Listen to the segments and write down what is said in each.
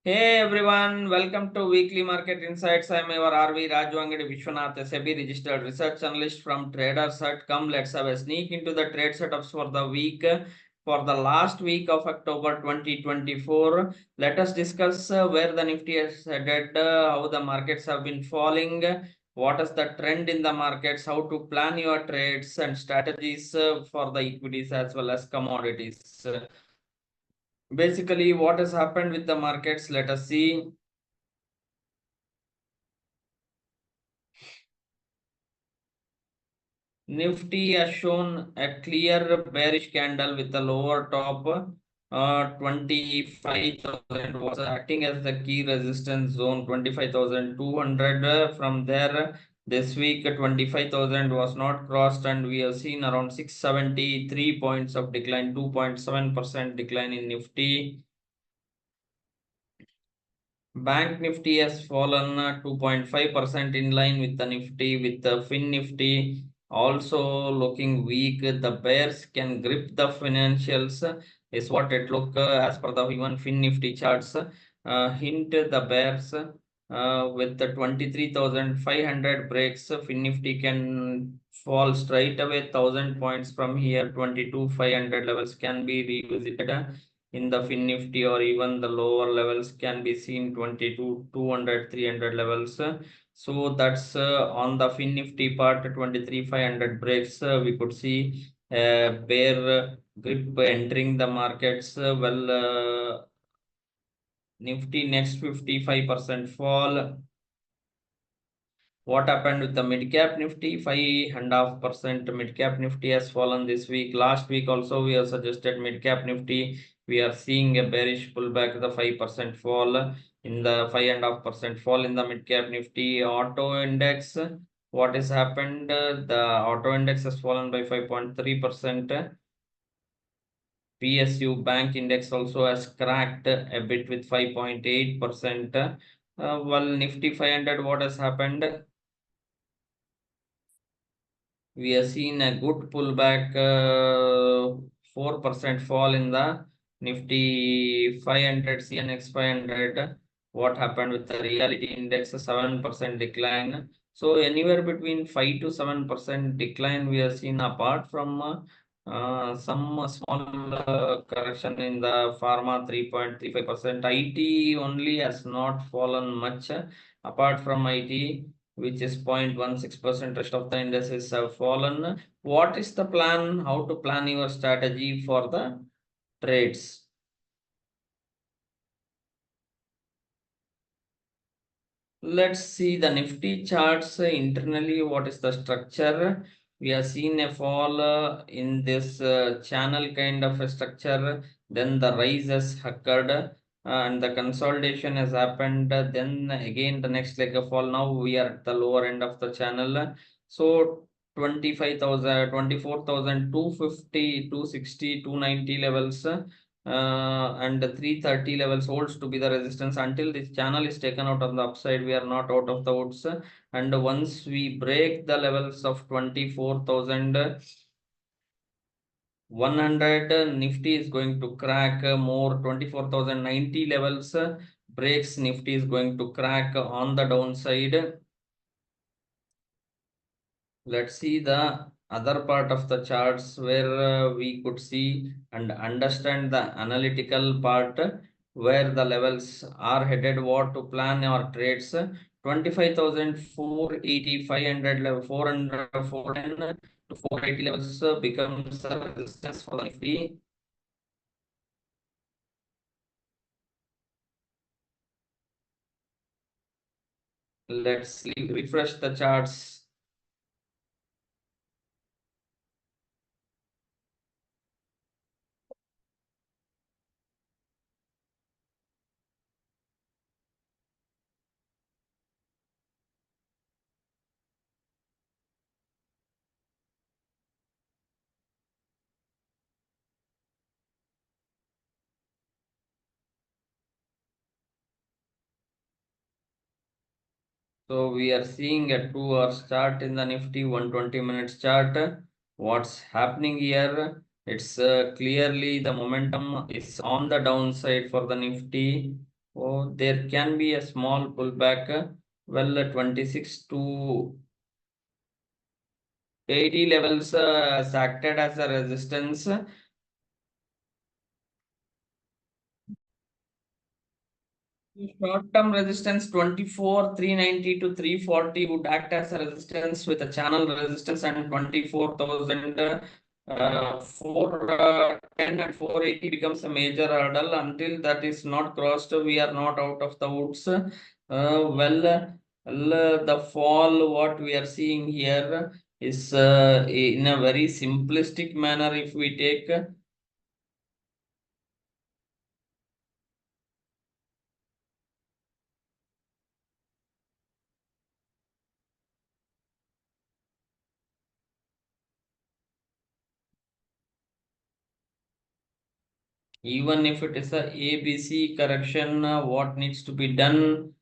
Hey everyone, welcome to Weekly Market Insights. I'm your RV Raju Angadi Vishwanath, a SEBI registered research analyst from Traders Hut. Come, let's have a sneak into the trade setups for the week. For the last week of October 2024, let us discuss where the Nifty has headed, how the markets have been falling, what is the trend in the markets, how to plan your trades and strategies for the equities as well as commodities. Basically, what has happened with the markets, let us see. Nifty has shown a clear bearish candle with the lower top. 25,000 was acting as the key resistance zone, 25,200. From there, this week 25,000 was not crossed, and we have seen around 673 points of decline, 2.7% decline in Nifty. Bank Nifty has fallen 2.5% in line with the Nifty, with the Fin Nifty also looking weak. The bears can grip the financials, is what it look as per the even Fin Nifty charts. Hint the bears with the 23,500 breaks, Fin Nifty can fall straight away 1,000 points from here. 22,500 levels can be revisited in the Fin Nifty, or even the lower levels can be seen 22, 200, 300 levels. So that's on the Fin Nifty part, 23,500 breaks. We could see bear grip entering the markets. Nifty next 55% fall. What happened with the Midcap Nifty? 5.5% Midcap Nifty has fallen this week. Last week also we have suggested Midcap Nifty. We are seeing a bearish pullback, the 5% fall in the 5.5% fall in the Midcap Nifty. Auto Index, what has happened? The Auto Index has fallen by 5.3%. PSU Bank Index also has cracked a bit with 5.8%. While Nifty 500, what has happened? We have seen a good pullback, 4% fall in the Nifty 500, CNX 500. What happened with the reality index? A 7% decline. So anywhere between 5 to 7% decline we have seen, apart from some small correction in the pharma, 3.35%. IT only has not fallen much. Apart from IT, which is 0.16%, rest of the indices have fallen. What is the plan? How to plan your strategy for the trades? Let's see the Nifty charts internally. What is the structure? We have seen a fall in this channel kind of a structure. Then the rise has occurred and the consolidation has happened. Then again the next leg of fall. Now we are at the lower end of the channel. So 25,000, 24,000, 250, 260, 290 levels. And the 330 levels holds to be the resistance. Until this channel is taken out on the upside, we are not out of the woods. And once we break the levels of 24,100, Nifty is going to crack more. 24,090 levels breaks, Nifty is going to crack on the downside. Let's see the other part of the charts where we could see and understand the analytical part, where the levels are headed, what to plan our trades. 25,480, 500 level, 400, 410 to 480 levels becomes a resistance for the Nifty. Let's refresh the charts. So we are seeing a 2 hour chart in the Nifty, 120 minutes chart. What's happening here? It's clearly the momentum is on the downside for the Nifty. Oh, there can be a small pullback. Well, 26 to 80 levels has acted as a resistance. Short-term resistance 24 390 to 340 would act as a resistance with a channel resistance, and 24,000 410 and 480 becomes a major hurdle. Until that is not crossed, we are not out of the woods. The fall what we are seeing here is in a very simplistic manner. If we take even if it is a ABC correction, what needs to be done?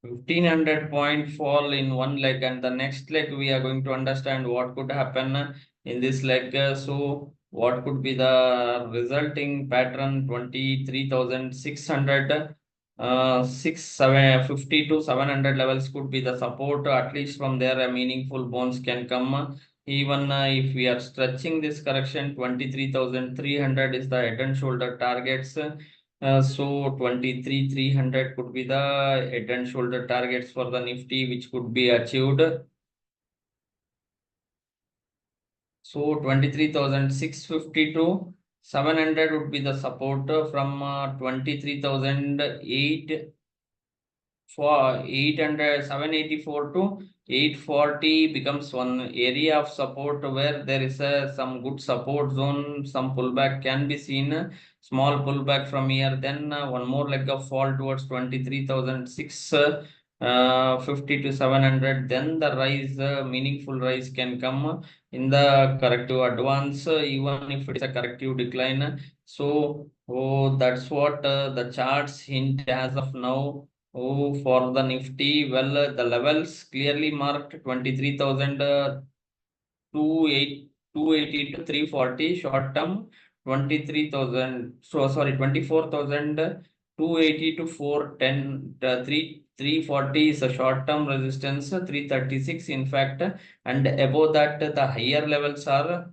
1500 point fall in one leg, and the next leg we are going to understand what could happen in this leg. So what could be the resulting pattern? 23,600 50 to 700 levels could be the support. At least from there a meaningful bounce can come. Even if we are stretching this correction, 23,300 is the head and shoulder targets. So 23,300 could be the head and shoulder targets for the Nifty, which could be achieved. So 23,650 to 700 would be the support from 23,008 for 800 784 to 840 becomes one area of support where there is some good support zone. Some pullback can be seen, small pullback from here, then one more leg of fall towards 23,650 to 700, then the rise, meaningful rise can come in the corrective advance, even if it is a corrective decline. So that's what the charts hint as of now. Oh, for the Nifty, well, the levels clearly marked 23,000 280 to 340 short term, 23,000, so sorry, 24,000 280 to 410, 340 is a short term resistance, 336 in fact, and above that the higher levels are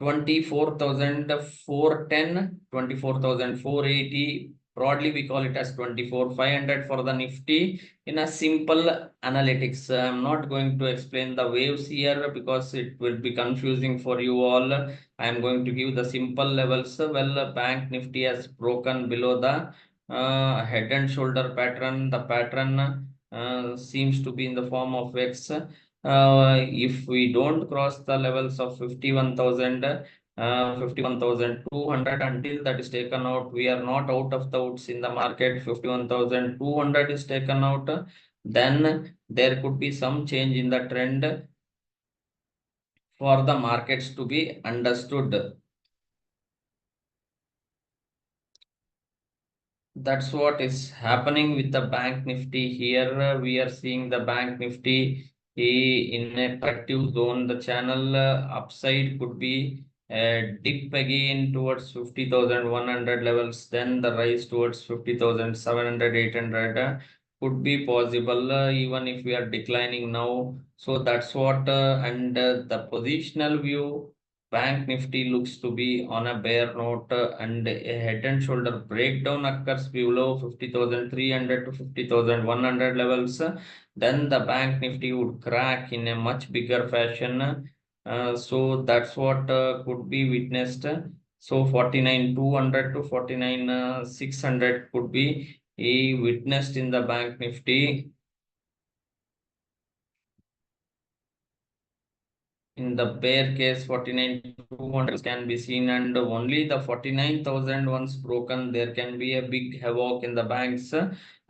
24,410, 24,480. Broadly, we call it as 24,500 for the Nifty in a simple analytics. I'm not going to explain the waves here because it will be confusing for you all. I'm going to give the simple levels. Well, Bank Nifty has broken below the head and shoulder pattern. The pattern seems to be in the form of X. If we don't cross the levels of 51,000, 51,200, until that is taken out, we are not out of the woods in the market. 51,200 is taken out, then there could be some change in the trend for the markets to be understood. That's what is happening with the Bank Nifty here. We are seeing the Bank Nifty in a corrective zone. The channel upside could be a dip again towards 50,100 levels. Then the rise towards 50,700, 800 could be possible, even if we are declining now. So that's what, and the positional view. Bank Nifty looks to be on a bear note, and a head and shoulder breakdown occurs below 50,300 to 50,100 levels. Then the Bank Nifty would crack in a much bigger fashion. So that's what could be witnessed. So 49,200 to 49,600 could be witnessed in the Bank Nifty. In the bear case, 49,200 can be seen, and only the 49,000 once broken, there can be a big havoc in the banks,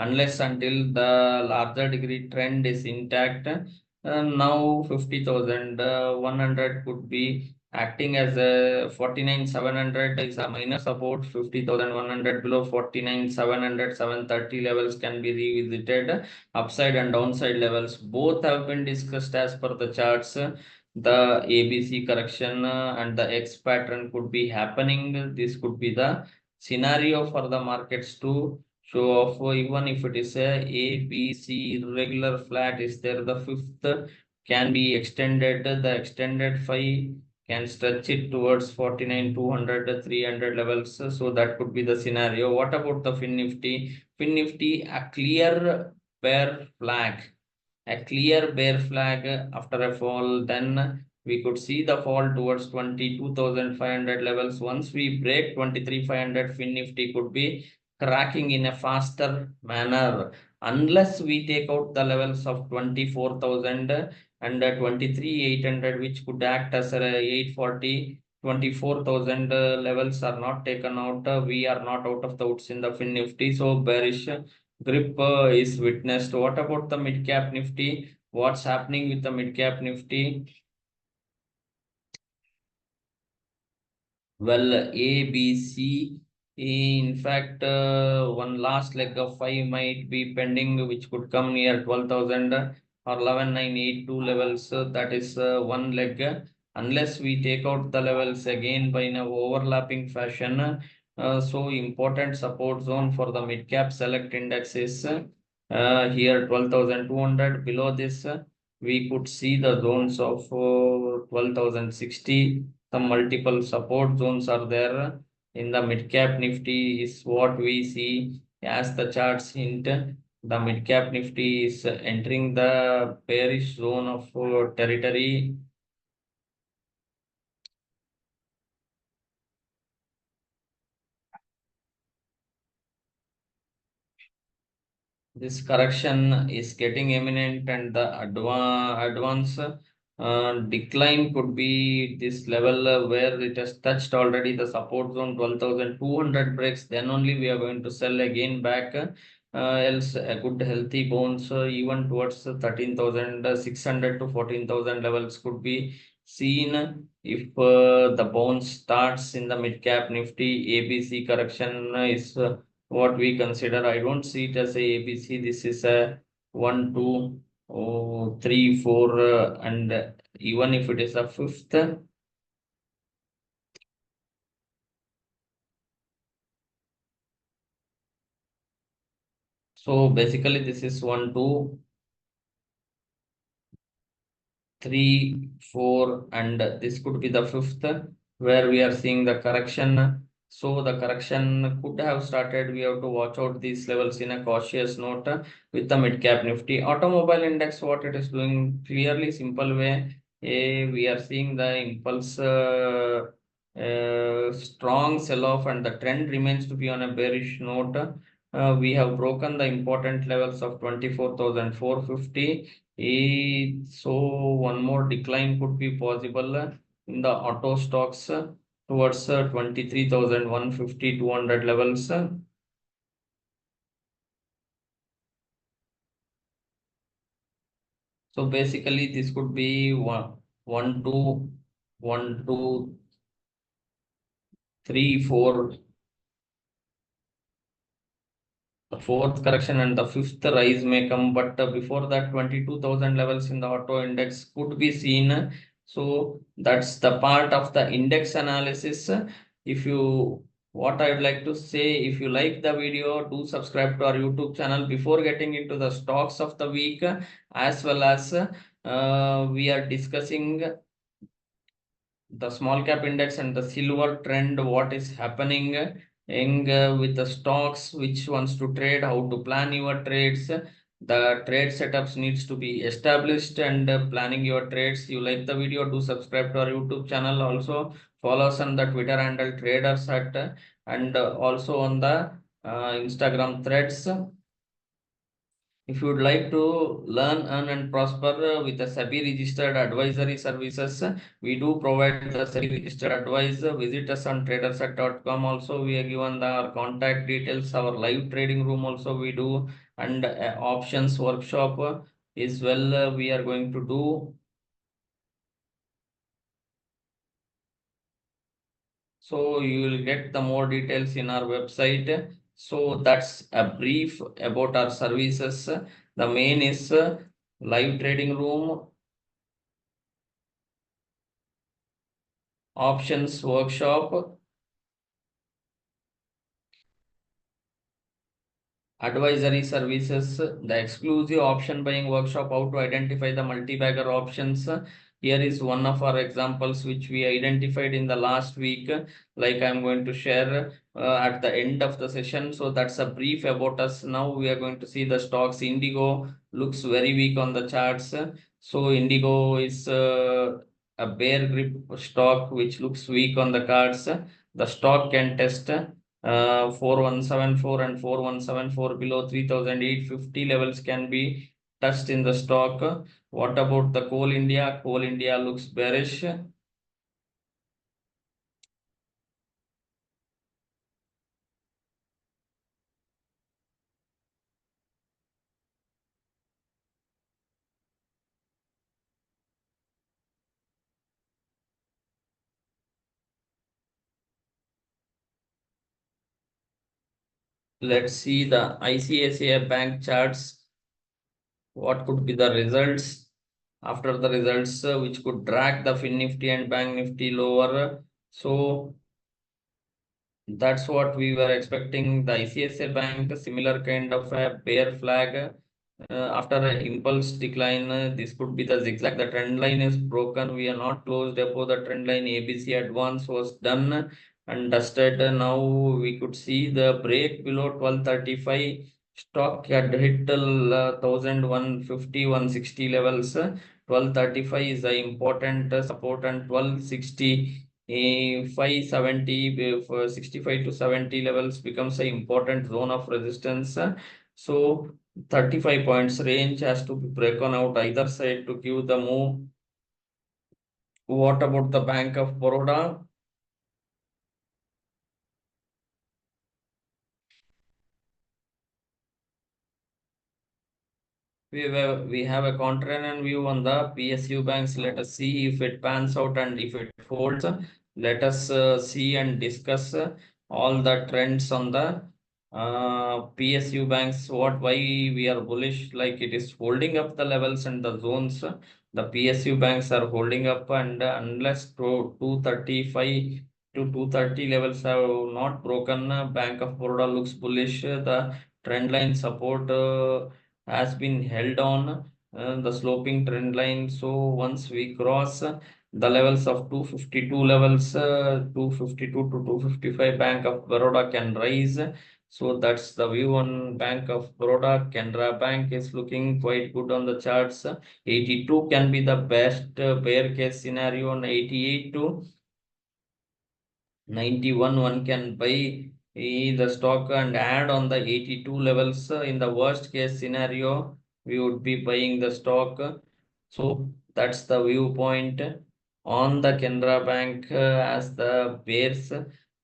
unless until the larger degree trend is intact. Now 50,100 could be acting as a 49,700 is a minor support. 50,100 below 49,700, 730 levels can be revisited. Upside and downside levels both have been discussed as per the charts. The ABC correction and the X pattern could be happening. This could be the scenario for the markets to show off. Even if it is a B C irregular flat is there, the fifth can be extended. The extended 5 can stretch it towards 49,200, 300 levels. So that could be the scenario. What about the Fin Nifty? Fin Nifty, a clear bear flag, a clear bear flag after a fall, then we could see the fall towards 22,500 levels. Once we break 23,500, Fin Nifty could be cracking in a faster manner, unless we take out the levels of 24,000 and 23,800, which could act as a 840. 24,000 levels are not taken out. We are not out of the woods in the Fin Nifty, so bearish grip is witnessed. What about the mid cap Nifty? What's happening with the mid cap Nifty? Well, A, B, C. In fact, one last leg of 5 might be pending, which could come near 12,000 or 11,982 levels. That is one leg. Unless we take out the levels again by an overlapping fashion. So important support zone for the mid cap select index is here 12,200. Below this, we could see the zones of 12,060. Some multiple support zones are there in the mid cap Nifty is what we see as the charts hint. The mid cap Nifty is entering the bearish zone of territory. This correction is getting imminent, and the advance decline could be this level where it has touched already the support zone 12,200 breaks. Then only we are going to sell again back. Else a good healthy bounce even towards 13,600 to 14,000 levels could be seen if the bounce starts in the mid cap Nifty. ABC correction is what we consider. I don't see it as a ABC. This is a 1, 2, 3, 4, and even if it is a fifth. So basically, this is 1, 2, 3, 4, and this could be the fifth where we are seeing the correction. So the correction could have started. We have to watch out these levels in a cautious note with the mid cap Nifty. Automobile index, what it is doing clearly simple way. We are seeing the impulse strong sell off, and the trend remains to be on a bearish note. We have broken the important levels of 24,450. So one more decline could be possible in the auto stocks towards 23,150, 200 levels. So basically, this could be 1, 2, 3, 4. The fourth correction and the fifth rise may come, but before that, 22,000 levels in the auto index could be seen. So that's the part of the index analysis. If you, what I would like to say, if you like the video, do subscribe to our YouTube channel. Before getting into the stocks of the week, as well as we are discussing the small cap index and the silver trend, what is happening with the stocks, which wants to trade, how to plan your trades. The trade setups needs to be established, and planning your trades. You like the video, do subscribe to our YouTube channel. Also follow us on the Twitter handle traders at and also on the Instagram threads. If you would like to learn, earn, and prosper with the SEBI registered advisory services, we do provide the SEBI registered advice. Visit us on traderset.com. Also, we are given our contact details, our live trading room. Also, we do, and options workshop. is well we are going to do. So you will get the more details in our website. So that's a brief about our services. The main is live trading room, options workshop, advisory services, the exclusive option buying workshop, how to identify the multi-bagger options. Here is one of our examples which we identified in the last week, like I'm going to share at the end of the session. So that's a brief about us. Now we are going to see the stocks. Indigo looks very weak on the charts. So Indigo is a bear grip stock which looks weak on the cards. The stock can test 4174 and 4174 below 3850 levels can be touched in the stock. What about the coal India? Coal India looks bearish. Let's see the ICICI Bank charts. What could be the results after the results, which could drag the Fin Nifty and Bank Nifty lower. So that's what we were expecting. The ICICI Bank, similar kind of a bear flag. After an impulse decline, this could be the zigzag. The trend line is broken. We are not closed above the trend line. ABC advance was done and dusted. Now we could see the break below 1235. Stock had hit till 1150, 160 levels. 1235 is the important support, and 1260. 570 for 65 to 70 levels becomes an important zone of resistance. So 35 points range has to be broken out either side to give the move. What about the Bank of Baroda? We have a contrarian view on the PSU banks. Let us see if it pans out and if it holds. Let us see and discuss all the trends on the PSU banks. Why we are bullish? Like it is holding up the levels and the zones. The PSU banks are holding up, and unless 235 to 230 levels have not broken, Bank of Baroda looks bullish. The trend line support has been held on the sloping trend line. So once we cross the levels of 252 levels, 252 to 255, Bank of Baroda can rise. So that's the view on Bank of Baroda. Canara Bank is looking quite good on the charts. 82 can be the best bear case scenario. On 88 to 91 one can buy the stock and add on the 82 levels. In the worst case scenario, we would be buying the stock. So that's the viewpoint on the Canara Bank. As the bears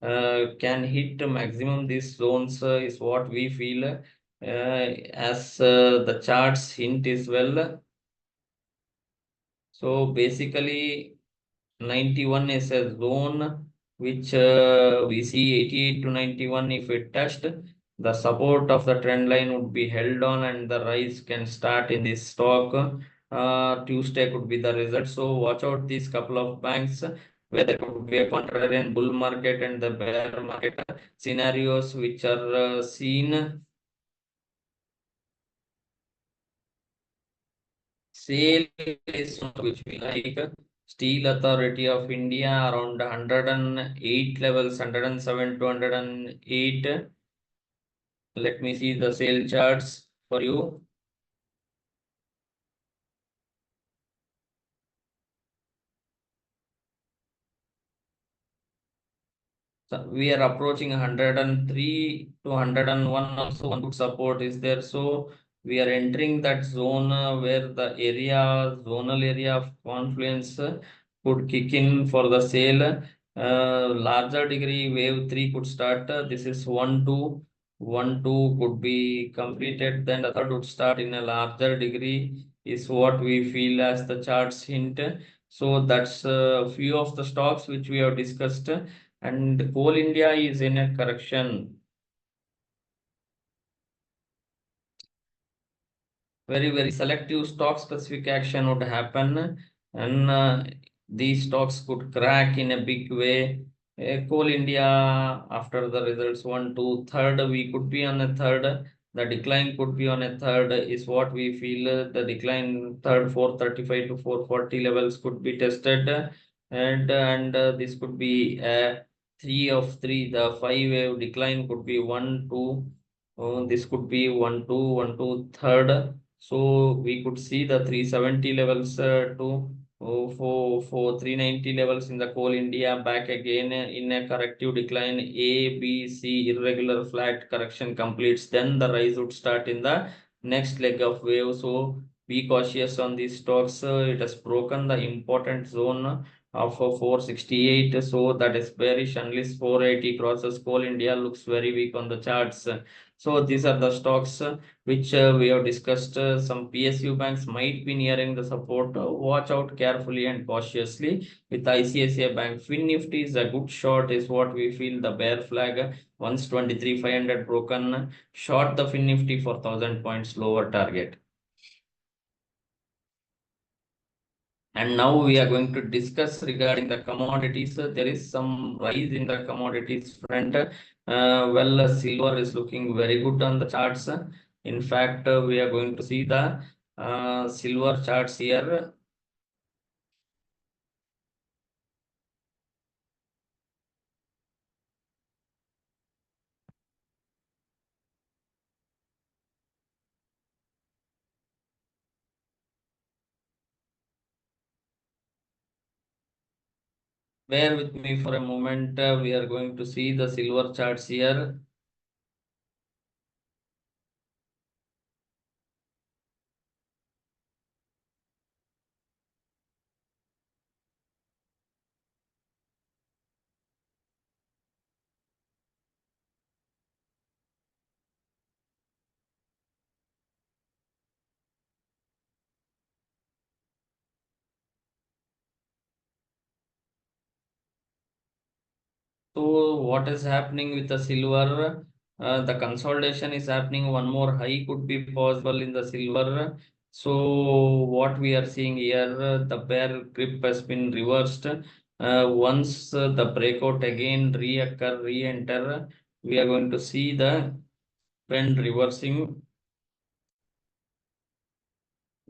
can hit maximum these zones, is what we feel, as the charts hint is well. So basically 91 is a zone which we see 88 to 91. If it touched, the support of the trend line would be held on and the rise can start in this stock. Tuesday could be the result. So watch out these couple of banks where there could be a contrarian bull market and the bear market scenarios which are seen. Sale is one which we like. Steel Authority of India around 108 levels, 107 to 108. Let me see the sale charts for you. So we are approaching 103 to 101. Also, one good support is there. So we are entering that zone where the zonal area of confluence could kick in for the sale. Larger degree, wave 3 could start. This is 1, 2 could be completed. Then the third would start in a larger degree. is what we feel as the charts hint. So that's a few of the stocks which we have discussed. And Coal India is in a correction. Very selective stock specific action would happen, and these stocks could crack in a big way. Coal India, after the results 1 2 third, we could be on a third. The decline could be on a third, is what we feel. The decline third 435 to 440 levels could be tested, and this could be three of three. The five wave decline could be 1 2. This could be 1 2 1 2 third. So we could see the 370 levels to for 390 levels in the Coal India back again in a corrective decline. A, B, C irregular flat correction completes. Then the rise would start in the next leg of wave. So be cautious on these stocks. It has broken the important zone of 468. So that is bearish unless 480 crosses. Coal India looks very weak on the charts. So these are the stocks which we have discussed. Some PSU banks might be nearing the support. Watch out carefully and cautiously. With ICICI Bank, Fin Nifty is a good short, is what we feel. The bear flag once 23,500 broken. Short the Fin Nifty for 1,000 points lower target. And now we are going to discuss regarding the commodities. There is some rise in the commodities front. Silver is looking very good on the charts. In fact, we are going to see the silver charts here. Bear with me for a moment. We are going to see the silver charts here. So what is happening with the silver? The consolidation is happening. One more high could be possible in the silver. So what we are seeing here, the bear grip has been reversed. Once the breakout again reoccur, re-enter, we are going to see the trend reversing.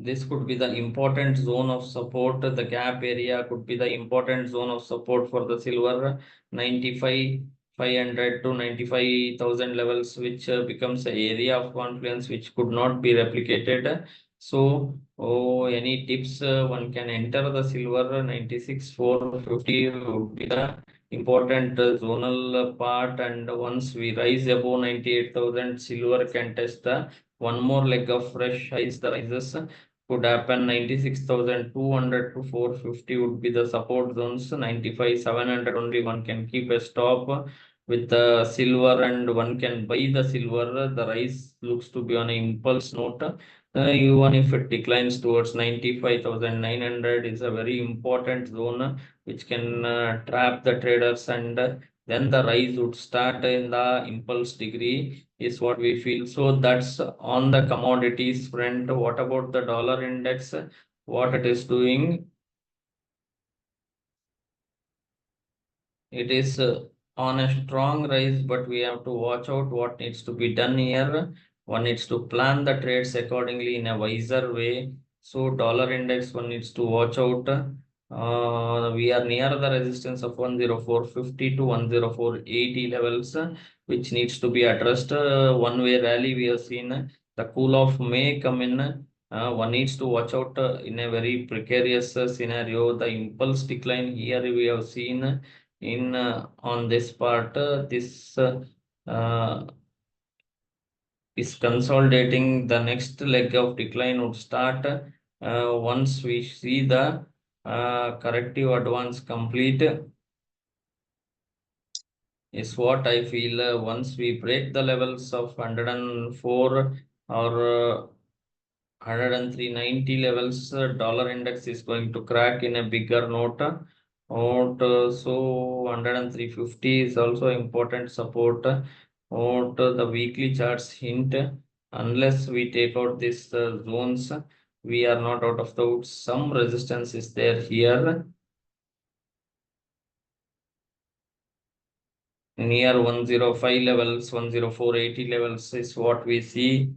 This could be the important zone of support. The gap area could be the important zone of support for the silver. 95,500 to 95,000 levels, which becomes an area of confluence which could not be replicated. So, any tips, one can enter the silver. 96,450 would be the important zonal part, and once we rise above 98,000, silver can test the one more leg of fresh highs. The rises could happen. 96,200 to 450 would be the support zones. 95,700 only one can keep a stop with the silver, and one can buy the silver. The rise looks to be on an impulse note. Even if it declines towards 95,900 is a very important zone which can trap the traders, and then the rise would start in the impulse degree, is what we feel. So that's on the commodities front. What about the dollar index? What it is doing? It is on a strong rise, but we have to watch out what needs to be done here. One needs to plan the trades accordingly in a wiser way. So dollar index, one needs to watch out. We are near the resistance of 10450 to 10480 levels, which needs to be addressed. One way rally we have seen. The cool off may come in. One needs to watch out in a very precarious scenario. The impulse decline here we have seen in on this part. This uh, is consolidating. The next leg of decline would start once we see the corrective advance complete, is what I feel. Once we break the levels of 104 or 103.90 levels. Dollar index is going to crack in a bigger note. So 103.50 is also important support. The weekly charts hint, unless we take out these zones, we are not out of the woods. Some resistance is there here near 105 levels, 104.80 levels is what we see.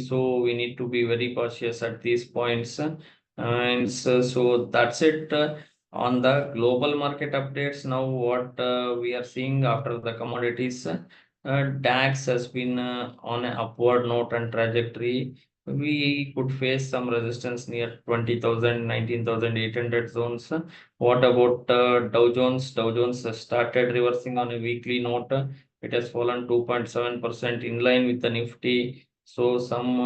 So we need to be very cautious at these points. And so that's it on the global market updates. Now, what we are seeing after the commodities, DAX has been on an upward note and trajectory. We could face some resistance near 20,000, 19,800 zones. What about Dow Jones? Dow Jones has started reversing on a weekly note. It has fallen 2.7% in line with the Nifty. So some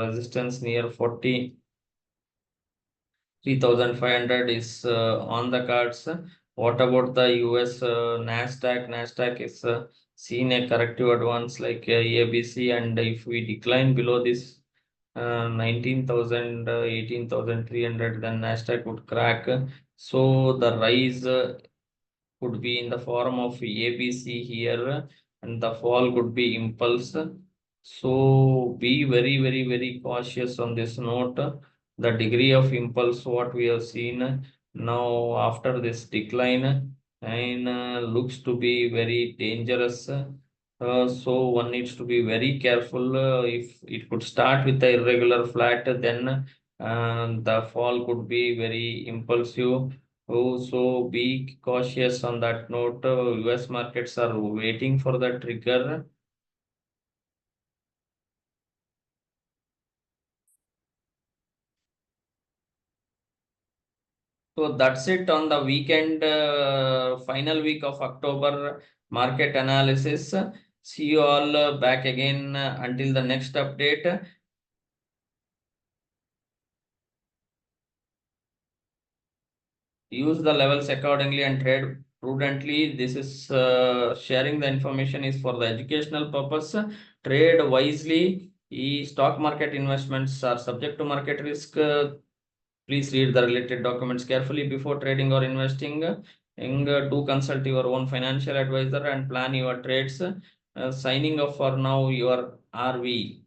resistance near 43,500 is on the cards. What about the US Nasdaq? Nasdaq is seen a corrective advance like ABC, and if we decline below this 19,000, 18,300, then Nasdaq would crack. So the rise could be in the form of ABC here, and the fall could be impulse. So be very, very, very cautious on this note. The degree of impulse, what we have seen now after this decline, and looks to be very dangerous. So one needs to be very careful. If it could start with the irregular flat, then the fall could be very impulsive. Oh, so be cautious on that note. US markets are waiting for the trigger. So that's it on the weekend, final week of October market analysis. See you all back again until the next update. Use the levels accordingly and trade prudently. This is sharing the information is for the educational purpose. Trade wisely. Stock market investments are subject to market risk. Please read the related documents carefully before trading or investing. Do consult your own financial advisor and plan your trades. Signing off for now, your RV.